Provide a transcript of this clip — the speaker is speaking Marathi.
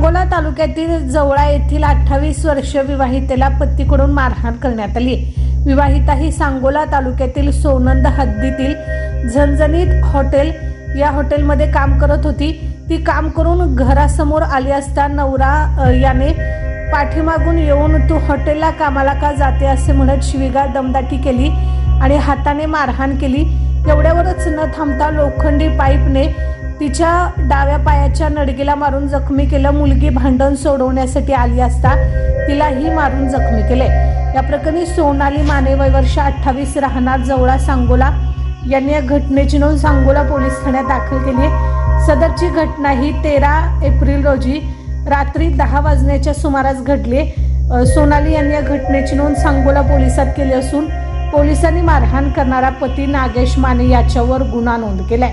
सांगोला तालुक्यातील जवळा येथील 28 वर्षीय विवाहितेला पतीकडून मारहाण करण्यात आली। विवाहिता ही सांगोला तालुक्यातील सोनंद हद्दीतील झणझणीत हॉटेल या हॉटेलमध्ये काम करत होती। ती काम करून घरासमोर आली असता नवरा याने पाठीमागून येऊन तू हॉटेलला कामाला का जाते असे म्हणत शिवीगाळ दमदाटी केली आणि हाताने मारहाण केली। एवढ्यावरच न थांबता लोखंडी पाईपने तिच्या डाव्या पायाच्या नडगीला मारून जखमी केलं। मुलगी भांडण सोडवण्यासाठी आली असता तिलाही मारून जखमी केले। या प्रकरणी सोनाली माने वय वर्ष 28 राहणार जवळा सांगोला यांनी या घटनेची नोंद सांगोला पोलीस ठाण्यात दाखल केली। सदरची घटना ही 13 एप्रिल रोजी रात्री 10 वाजण्याच्या सुमारास घडली। सोनाली यांनी या घटनेची नोंद सांगोला पोलिसात केली असून पोलिसांनी मारहाण करणारा पती नागेश माने याच्यावर गुन्हा नोंद केलाय।